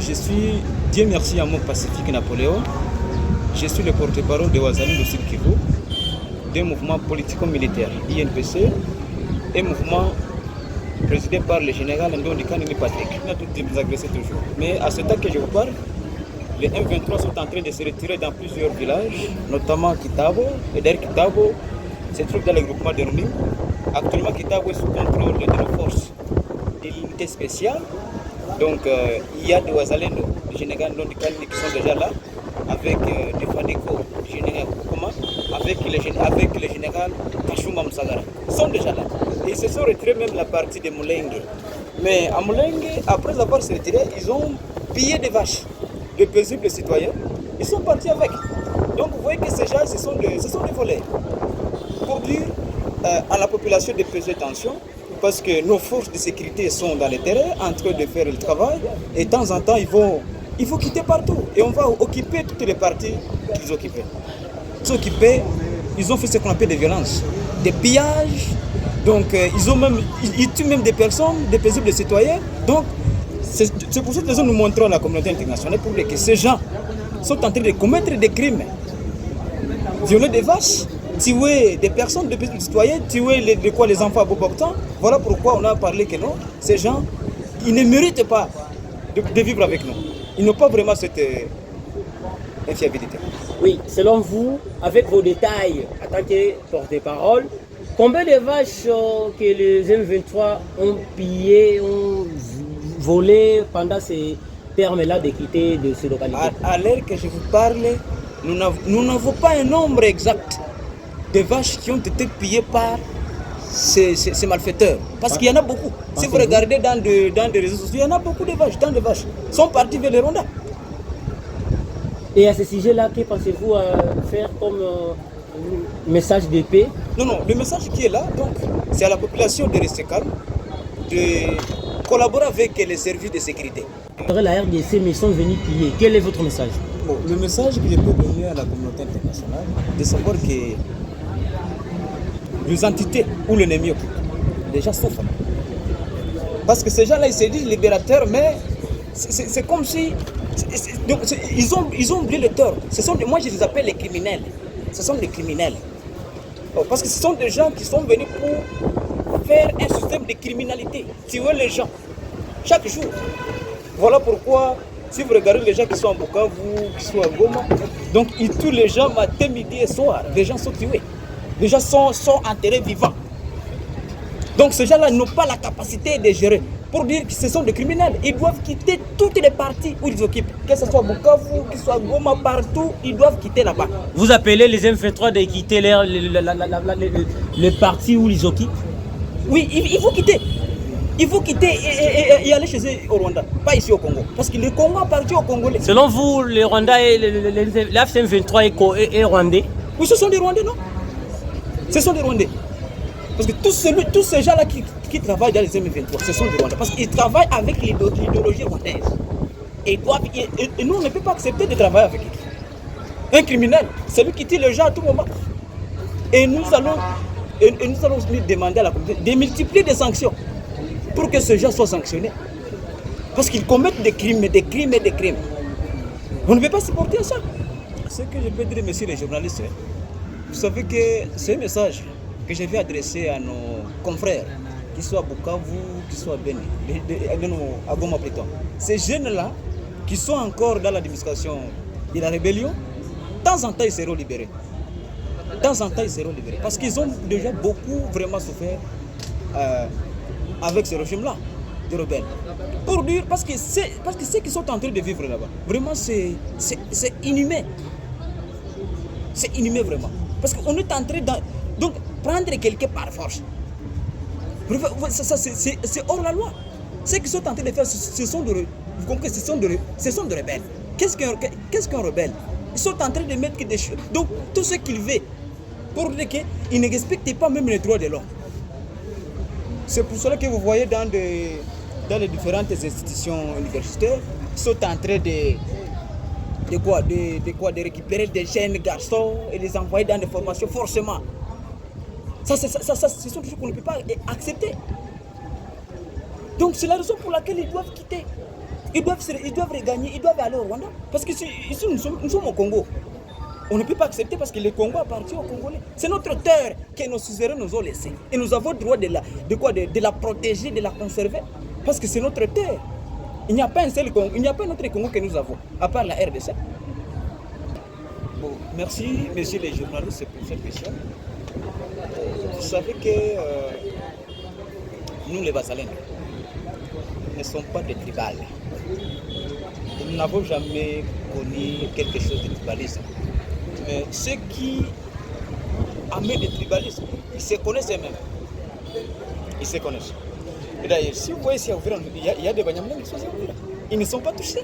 je suis, Dieu merci à mon Pacifique Napoléon, je suis le porte-parole de Wazalendo Sud Kivu, d'un mouvement politico-militaire, INPC, un mouvement présidé par le général Ndondi Kanini Patrick. On a tout désagressé toujours. Mais à ce temps que je vous parle, les M23 sont en train de se retirer dans plusieurs villages, notamment Kitabo, et d'ailleurs Kitabo se trouve dans le groupement de Rumi. Actuellement, Kitabo est sous contrôle de nos forces de l'unité spéciale. Donc, il y a des Wazalendo, le général Ndondi Kanini qui sont déjà là, avec des Fadeko, général Koukoma, avec le général Kachuma Msagara. Ils sont déjà là. Et ils se sont retirés même la partie de Moulengue. Mais à Moulengue, après avoir se retiré, ils ont pillé des vaches, de paisibles citoyens. Ils sont partis avec. Donc vous voyez que ces gens, ce sont des volets. Pour dire à la population de peser attention, parce que nos forces de sécurité sont dans les terrains en train de faire le travail. Et de temps en temps, il faut quitter partout. Et on va occuper toutes les parties qu'ils occupaient. Ils ont fait ce qu'on appelle des violences, des pillages. Donc ils tuent même des personnes, des paisibles citoyens. Donc c'est pour cette raison que nous montrons à la communauté internationale pour dire que ces gens sont en train de commettre des crimes. Violer des vaches, tuer des personnes, des paisibles citoyens, tuer les enfants à beau portant. Voilà pourquoi on a parlé que non, ces gens, ils ne méritent pas de vivre avec nous. Ils n'ont pas vraiment cette infiabilité. Oui, selon vous, avec vos détails en tant que porte-parole, combien de vaches que les M23 ont pillées, ont volées pendant ces termes-là d'équité de ces localités? À l'heure que je vous parle, nous n'avons pas un nombre exact de vaches qui ont été pillées par ces malfaiteurs. Parce qu'il y en a beaucoup. Si vous regardez dans des réseaux sociaux, il y en a beaucoup de vaches. Tant de vaches sont partis vers les Rwanda. Et à ce sujet-là, que pensez-vous faire comme message de paix? Non, le message qui est là, donc, c'est à la population de rester calme, de collaborer avec les services de sécurité. La RDC, mais sont venus piller. Quel est votre message? Bon, le message que je peux donner à la communauté internationale, de savoir que les entités ou l'ennemi occupe, déjà souffrent. Parce que ces gens-là, ils se disent libérateurs, mais c'est comme si... Ils ont oublié le tort. Moi, je les appelle les criminels. Ce sont des criminels. Parce que ce sont des gens qui sont venus pour faire un système de criminalité, tuer les gens chaque jour. Voilà pourquoi, si vous regardez les gens qui sont en Bukavu, qui sont à Goma, donc ils tuent les gens matin, midi et soir. Les gens sont tués. Les gens sont enterrés vivants. Donc ces gens-là n'ont pas la capacité de gérer. Pour dire que ce sont des criminels, ils doivent quitter toutes les parties où ils occupent. Que ce soit Bukavu, que ce soit Goma, partout, ils doivent quitter là-bas. Vous appelez les M23 de quitter les parties où ils occupent? Oui, il faut quitter. Il faut quitter et aller chez eux au Rwanda, pas ici au Congo. Parce que le Congo appartient aux Congolais. Selon vous, les Rwandais et l'AFC-M23 est rwandais? Oui, ce sont des Rwandais, non? Ce sont des Rwandais. Parce que tous ces gens-là qui travaillent dans les M23, ce sont des Rwandais. Parce qu'ils travaillent avec l'idéologie rwandaise. Et nous, on ne peut pas accepter de travailler avec eux. Un criminel, c'est lui qui tue les gens à tout moment. Et nous allons lui demander à la communauté de multiplier des sanctions pour que ces gens soient sanctionnés. Parce qu'ils commettent des crimes. On ne peut pas supporter ça. Ce que je peux dire, messieurs les journalistes, vous savez que c'est un message que je vais adresser à nos confrères, qu'ils soient à Bukavu, qu'ils soient à Beni, à Goma plutôt. Ces jeunes-là, qui sont encore dans l'administration de la rébellion, de temps en temps, ils seront libérés. Parce qu'ils ont déjà beaucoup vraiment souffert avec ce régime-là, de rebelles. Pour dire, parce que ceux qui sont en train de vivre là-bas, vraiment, c'est inhumain. C'est inhumain, vraiment. Parce qu'on est en train de prendre quelqu'un par force. C'est hors la loi. Ceux qui sont en train de faire, ce sont de rebelles. Qu'est-ce qu'un rebelle? Ils sont en train de mettre des choses. Donc, tout ce qu'ils veulent, pour dire qu'ils ne respectent pas même les droits de l'homme. C'est pour cela que vous voyez dans les différentes institutions universitaires, ils sont en train de récupérer des jeunes garçons et les envoyer dans des formations forcément. Ce sont des choses qu'on ne peut pas accepter. Donc c'est la raison pour laquelle ils doivent quitter. Ils doivent regagner, ils doivent aller au Rwanda. Parce que ici, nous sommes au Congo. On ne peut pas accepter parce que le Congo appartient aux Congolais. C'est notre terre que nos suzerains nous ont laissée. Et nous avons le droit de la protéger, de la conserver. Parce que c'est notre terre. Il n'y a pas un seul Congo, il n'y a pas un autre Congo que nous avons, à part la RDC. Bon, merci, messieurs les journalistes, pour cette question. Vous savez que nous, les Vasalènes, ne sommes pas des tribales. Nous n'avons jamais connu quelque chose de tribalisme. Mais ceux qui amènent le tribalisme, ils se connaissent eux-mêmes. Ils se connaissent. Et d'ailleurs, si vous voyez ici à Uvira, il y a des Banyamulenge qui sont à Uvira. Ils ne sont pas touchés.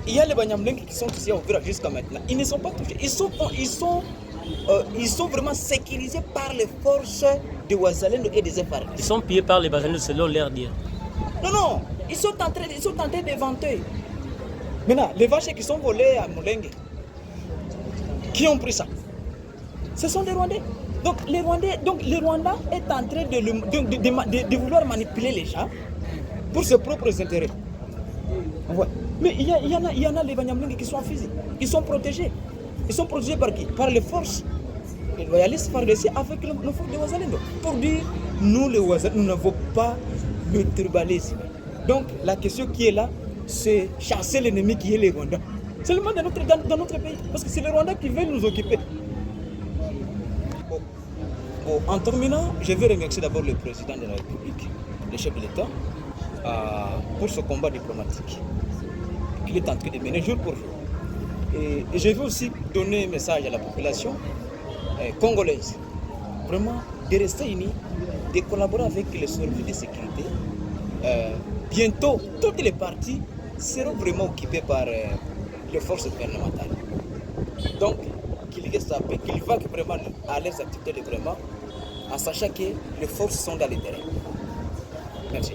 Il y a les Banyamulenge qui sont ici à Uvira jusqu'à maintenant. Ils ne sont pas touchés. Ils sont vraiment sécurisés par les forces de Ouazalendo et des FARC. Ils sont pillés par les Bazalendo selon leur dire. Non, ils sont en train de vanter. Maintenant, les vaches qui sont volées à Moulengue, qui ont pris ça? Ce sont des Rwandais. Donc le Rwanda est en train de vouloir manipuler les gens pour ses propres intérêts. Ouais. Mais il y en a les Banyamulenge qui sont en fusil. Ils sont protégés. Ils sont protégés par qui? Par les forces loyalistes FARDC avec nos forces de Ouazalendo. Pour dire, nous les Ouazalendo, nous n'avons pas le tribalisme. Donc la question qui est là, c'est chasser l'ennemi qui est le Rwanda. Seulement dans notre pays. Parce que c'est le Rwanda qui veut nous occuper. Bon, en terminant, je vais remercier d'abord le président de la République, le chef de l'État, pour ce combat diplomatique qu'il est en train de mener jour pour jour. Et je veux aussi donner un message à la population congolaise, vraiment de rester unis, de collaborer avec les services de sécurité. Bientôt, toutes les parties seront vraiment occupées par les forces gouvernementales. Donc, qu'ils restent à paix, qu'ils vaquent vraiment à leurs activités de vraiment, en sachant que les forces sont dans le terrain. Merci.